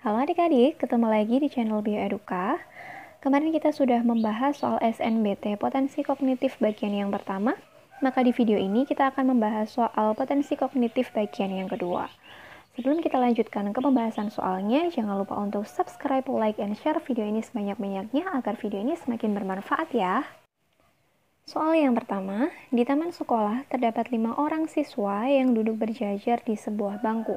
Halo adik-adik, ketemu lagi di channel Bioeduka. Kemarin kita sudah membahas soal SNBT, potensi kognitif bagian yang pertama. Maka di video ini kita akan membahas soal potensi kognitif bagian yang kedua. Sebelum kita lanjutkan ke pembahasan soalnya, jangan lupa untuk subscribe, like, and share video ini sebanyak-banyaknya agar video ini semakin bermanfaat ya. Soal yang pertama, di taman sekolah terdapat 5 orang siswa yang duduk berjajar di sebuah bangku.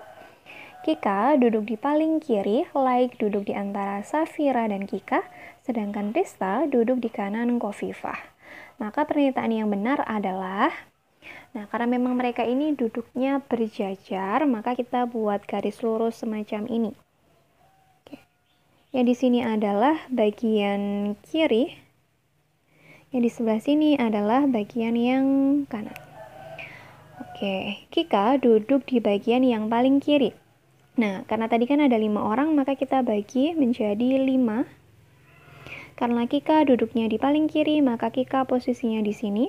Kika duduk di paling kiri, Laik duduk di antara Safira dan Kika, sedangkan Rista duduk di kanan Kofifah. Maka pernyataan yang benar adalah, karena memang mereka ini duduknya berjajar, maka kita buat garis lurus semacam ini. Yang di sini adalah bagian kiri, yang di sebelah sini adalah bagian yang kanan. Kika duduk di bagian yang paling kiri. Nah, karena tadi kan ada 5 orang, maka kita bagi menjadi 5. Karena Kika duduknya di paling kiri, maka Kika posisinya di sini.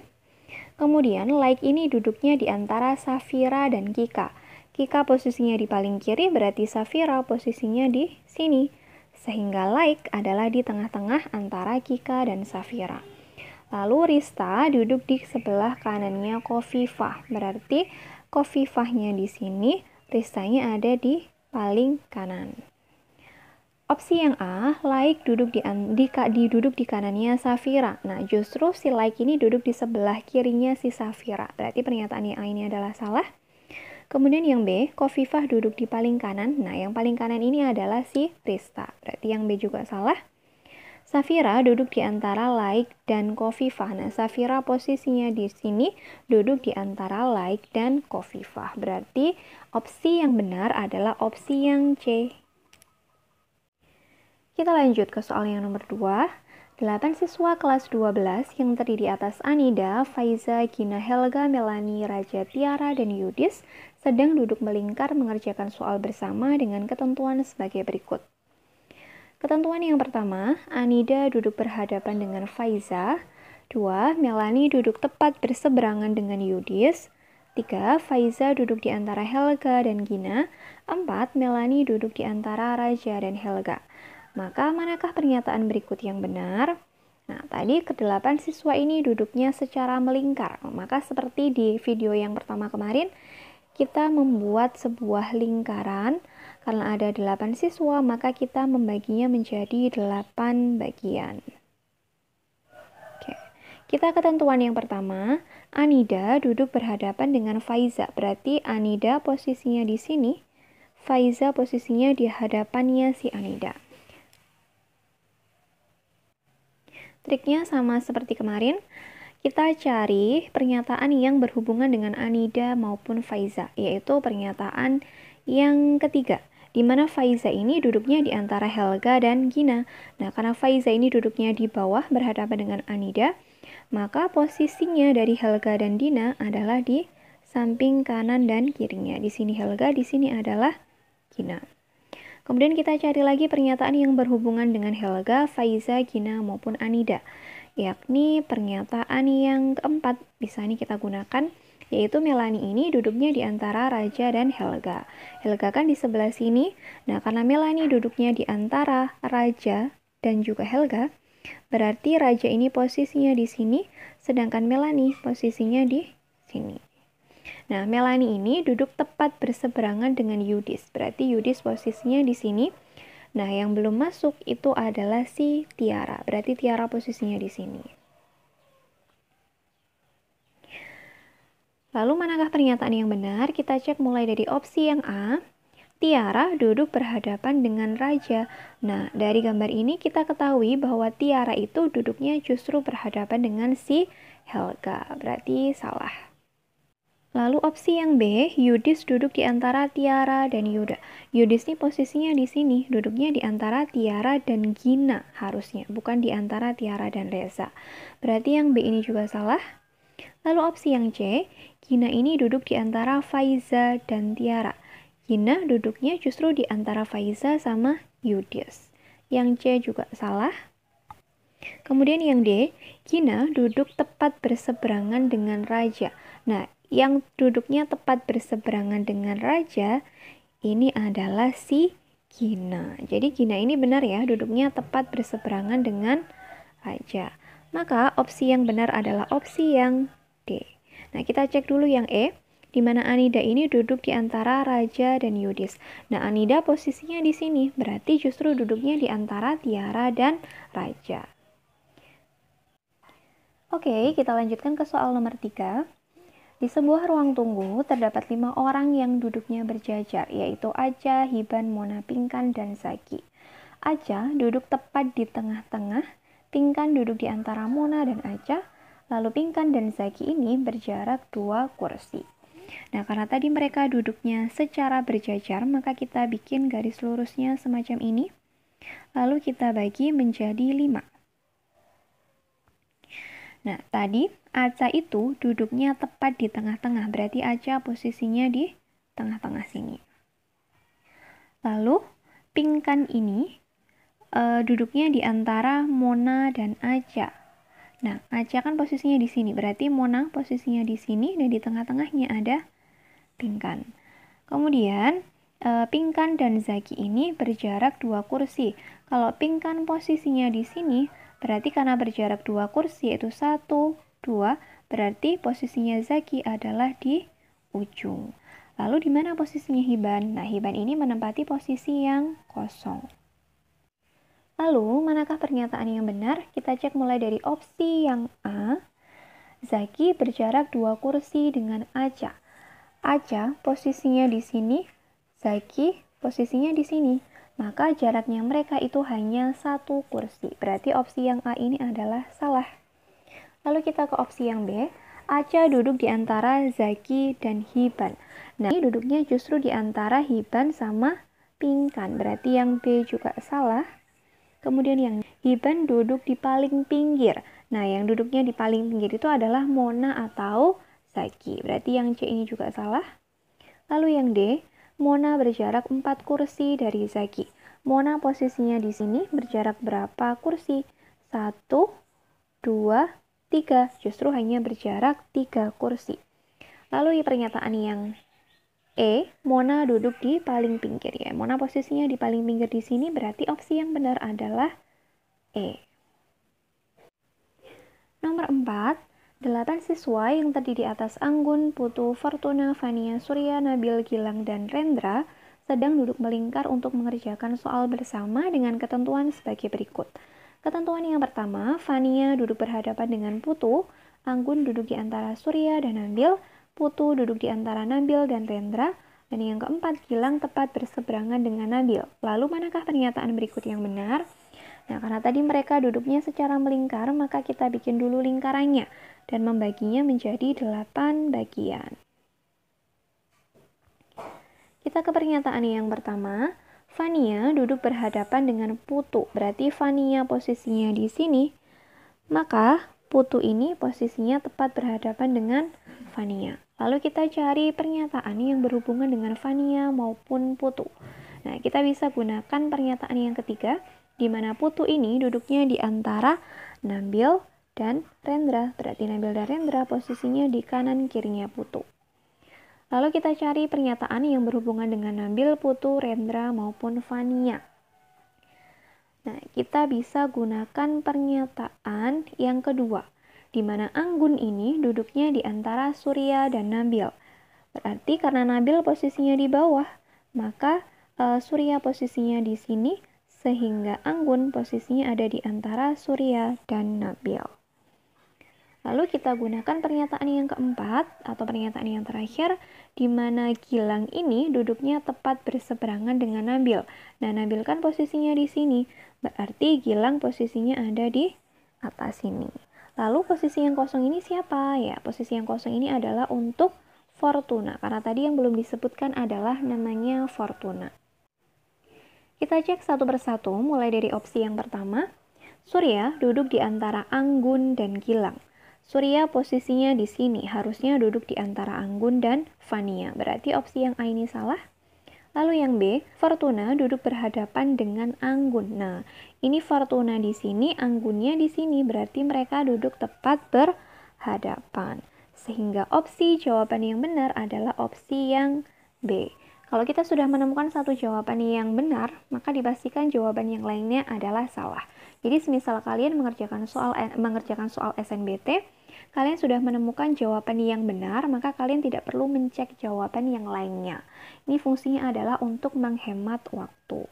Kemudian, Laik ini duduknya di antara Safira dan Kika. Kika posisinya di paling kiri, berarti Safira posisinya di sini. Sehingga Laik adalah di tengah-tengah antara Kika dan Safira. Lalu Rista duduk di sebelah kanannya Kofifah. Berarti Kofifahnya di sini, Ristanya ada di paling kanan. Opsi yang A, Laik duduk di kanannya Safira. Nah, justru si Laik ini duduk di sebelah kirinya si Safira. Berarti pernyataan yang A ini adalah salah. Kemudian yang B, Kofifah duduk di paling kanan. Nah, yang paling kanan ini adalah si Rista. Berarti yang B juga salah. Safira duduk di antara Laik dan Kofifah. Nah, Safira posisinya di sini duduk di antara Laik dan Kofifah. Berarti opsi yang benar adalah opsi yang C. Kita lanjut ke soal yang nomor 2. 8 siswa kelas 12 yang terdiri atas Anida, Faiza, Gina, Helga, Melani, Raja, Tiara, dan Yudis sedang duduk melingkar mengerjakan soal bersama dengan ketentuan sebagai berikut. Ketentuan yang pertama, Anida duduk berhadapan dengan Faiza. 2. Melani duduk tepat berseberangan dengan Yudis. 3. Faiza duduk di antara Helga dan Gina. 4. Melani duduk di antara Raja dan Helga. Maka manakah pernyataan berikut yang benar? Nah, tadi ke-8 siswa ini duduknya secara melingkar. Maka seperti di video yang pertama kemarin, kita membuat sebuah lingkaran. Karena ada 8 siswa, maka kita membaginya menjadi 8 bagian. Kita ketentuan yang pertama, Anida duduk berhadapan dengan Faiza. Berarti Anida posisinya di sini, Faiza posisinya di hadapannya si Anida. Triknya sama seperti kemarin, kita cari pernyataan yang berhubungan dengan Anida maupun Faiza, yaitu pernyataan yang ketiga, di mana Faiza ini duduknya di antara Helga dan Gina. Nah, karena Faiza ini duduknya di bawah berhadapan dengan Anida, maka posisinya dari Helga dan Dina adalah di samping kanan dan kirinya. Di sini Helga, di sini adalah Gina. Kemudian kita cari lagi pernyataan yang berhubungan dengan Helga, Faiza, Gina, maupun Anida, yakni pernyataan yang keempat. Bisa nih kita gunakan, yaitu Melani ini duduknya di antara Raja dan Helga. Helga kan di sebelah sini. Nah, karena Melani duduknya di antara Raja dan juga Helga, berarti Raja ini posisinya di sini, sedangkan Melani posisinya di sini. Nah, Melani ini duduk tepat berseberangan dengan Yudis. Berarti Yudis posisinya di sini. Nah, yang belum masuk itu adalah si Tiara. Berarti Tiara posisinya di sini. Lalu manakah pernyataan yang benar? Kita cek mulai dari opsi yang A. Tiara duduk berhadapan dengan Raja. Nah, dari gambar ini kita ketahui bahwa Tiara itu duduknya justru berhadapan dengan si Helga. Berarti salah. Lalu opsi yang B, Yudis duduk di antara Tiara dan Yuda. Yudis ini posisinya di sini, duduknya di antara Tiara dan Gina harusnya, bukan di antara Tiara dan Reza. Berarti yang B ini juga salah. Lalu opsi yang C, Gina ini duduk di antara Faiza dan Tiara. Gina duduknya justru di antara Faiza sama Yudis. Yang C juga salah. Kemudian yang D, Gina duduk tepat berseberangan dengan Raja. Nah, yang duduknya tepat berseberangan dengan Raja ini adalah si Gina. Jadi Gina ini benar ya, duduknya tepat berseberangan dengan raja. Maka opsi yang benar adalah opsi yang D. Nah, kita cek dulu yang E, di mana Anida ini duduk di antara raja dan Yudis. Nah, Anida posisinya di sini, berarti justru duduknya di antara Tiara dan raja. Oke, kita lanjutkan ke soal nomor 3. Di sebuah ruang tunggu, terdapat 5 orang yang duduknya berjajar, yaitu Aca, Hiban, Mona, Pingkan, dan Zaki. Aca duduk tepat di tengah-tengah, Pingkan duduk di antara Mona dan Aca, lalu Pingkan dan Zaki ini berjarak 2 kursi. Nah, karena tadi mereka duduknya secara berjajar, maka kita bikin garis lurusnya semacam ini, lalu kita bagi menjadi 5. Nah, tadi Aca itu duduknya tepat di tengah-tengah, berarti Aca posisinya di tengah-tengah sini. Lalu, Pingkan ini duduknya di antara Mona dan Aca. Nah, Aca kan posisinya di sini, berarti Mona posisinya di sini, dan di tengah-tengahnya ada Pingkan. Kemudian, Pingkan dan Zaki ini berjarak 2 kursi. Kalau Pingkan posisinya di sini, berarti karena berjarak 2 kursi, yaitu 1, 2, berarti posisinya Zaki adalah di ujung. Lalu di mana posisinya Hiban? Nah, Hiban ini menempati posisi yang kosong. Lalu, manakah pernyataan yang benar? Kita cek mulai dari opsi yang A. Zaki berjarak 2 kursi dengan Aca. Aca posisinya di sini, Zaki posisinya di sini. Maka jaraknya mereka itu hanya 1 kursi. Berarti opsi yang A ini adalah salah. Lalu kita ke opsi yang B. Aca duduk di antara Zaki dan Hiban. Nah, ini duduknya justru di antara Hiban sama Pingkan. Berarti yang B juga salah. Kemudian yang Hiban duduk di paling pinggir. Nah, yang duduknya di paling pinggir itu adalah Mona atau Zaki. Berarti yang C ini juga salah. Lalu yang D, Mona berjarak 4 kursi dari Zaki. Mona posisinya di sini berjarak berapa kursi? 1, 2, 3. Justru hanya berjarak 3 kursi. Lalu pernyataan yang E, Mona duduk di paling pinggir ya. Mona posisinya di paling pinggir di sini, berarti opsi yang benar adalah E. Nomor 4, 8 siswa yang terdiri atas Anggun, Putu, Fortuna, Fania, Surya, Nabil, Gilang, dan Rendra sedang duduk melingkar untuk mengerjakan soal bersama dengan ketentuan sebagai berikut. Ketentuan yang pertama, Fania duduk berhadapan dengan Putu, Anggun duduk di antara Surya dan Nabil, Putu duduk di antara Nabil dan Rendra, dan yang keempat, Gilang tepat berseberangan dengan Nabil. Lalu manakah pernyataan berikut yang benar? Nah, karena tadi mereka duduknya secara melingkar, maka kita bikin dulu lingkarannya dan membaginya menjadi 8 bagian. Kita ke pernyataan yang pertama. Fania duduk berhadapan dengan Putu. Berarti Fania posisinya di sini, maka Putu ini posisinya tepat berhadapan dengan Fania. Lalu kita cari pernyataan yang berhubungan dengan Fania maupun Putu. Nah, kita bisa gunakan pernyataan yang ketiga, di mana Putu ini duduknya di antara Nabil dan Rendra. Berarti Nabil dan Rendra posisinya di kanan kirinya Putu. Lalu kita cari pernyataan yang berhubungan dengan Nabil, Putu, Rendra, maupun Fania. Nah, kita bisa gunakan pernyataan yang kedua, di mana Anggun ini duduknya di antara Surya dan Nabil. Berarti karena Nabil posisinya di bawah, maka Surya posisinya di sini, sehingga Anggun posisinya ada di antara Surya dan Nabil. Lalu kita gunakan pernyataan yang keempat atau pernyataan yang terakhir, di mana Gilang ini duduknya tepat berseberangan dengan Nabil. Nah, Nabil kan posisinya di sini, berarti Gilang posisinya ada di atas sini. Lalu posisi yang kosong ini siapa? Ya, posisi yang kosong ini adalah untuk Fortuna, karena tadi yang belum disebutkan adalah namanya Fortuna. Kita cek satu persatu, mulai dari opsi yang pertama. Surya duduk di antara Anggun dan Gilang. Surya posisinya di sini, harusnya duduk di antara Anggun dan Fania. Berarti opsi yang A ini salah. Lalu yang B, Fortuna duduk berhadapan dengan Anggun. Nah, ini Fortuna di sini, Anggunnya di sini. Berarti mereka duduk tepat berhadapan. Sehingga opsi jawaban yang benar adalah opsi yang B. Kalau kita sudah menemukan satu jawaban yang benar, maka dipastikan jawaban yang lainnya adalah salah. Jadi semisal kalian mengerjakan soal SNBT, kalian sudah menemukan jawaban yang benar, maka kalian tidak perlu mencek jawaban yang lainnya. Ini fungsinya adalah untuk menghemat waktu.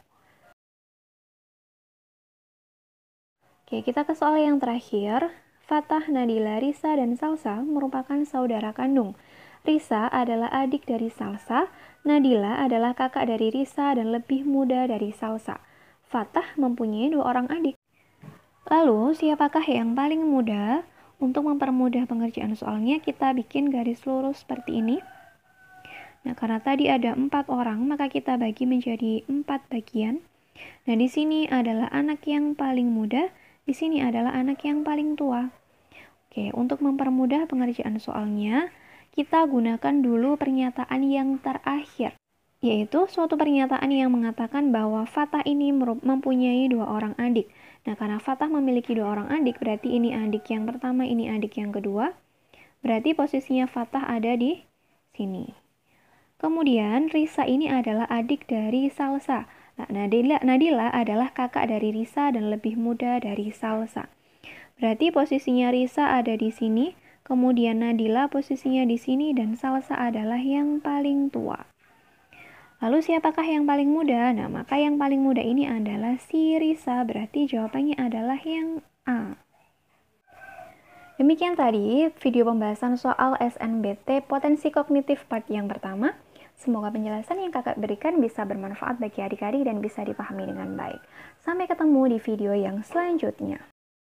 Oke, kita ke soal yang terakhir. Fatah, Nadila, Risa, dan Salsa merupakan saudara kandung. Risa adalah adik dari Salsa, Nadila adalah kakak dari Risa dan lebih muda dari Salsa. Fatah mempunyai 2 orang adik. Lalu, siapakah yang paling muda? Untuk mempermudah pengerjaan soalnya, kita bikin garis lurus seperti ini. Nah, karena tadi ada 4 orang, maka kita bagi menjadi 4 bagian. Nah, di sini adalah anak yang paling muda, di sini adalah anak yang paling tua. Oke, untuk mempermudah pengerjaan soalnya, kita gunakan dulu pernyataan yang terakhir, yaitu suatu pernyataan yang mengatakan bahwa Fatah ini mempunyai 2 orang adik. Nah, karena Fatah memiliki 2 orang adik, berarti ini adik yang pertama, ini adik yang kedua. Berarti posisinya Fatah ada di sini. Kemudian, Risa ini adalah adik dari Salsa. Nah, Nadila adalah kakak dari Risa dan lebih muda dari Salsa. Berarti posisinya Risa ada di sini, kemudian Nadila posisinya di sini, dan Salsa adalah yang paling tua. Lalu siapakah yang paling muda? Nah, maka yang paling muda ini adalah si Risa, berarti jawabannya adalah yang A. Demikian tadi video pembahasan soal SNBT potensi kognitif part yang pertama. Semoga penjelasan yang kakak berikan bisa bermanfaat bagi adik-adik dan bisa dipahami dengan baik. Sampai ketemu di video yang selanjutnya.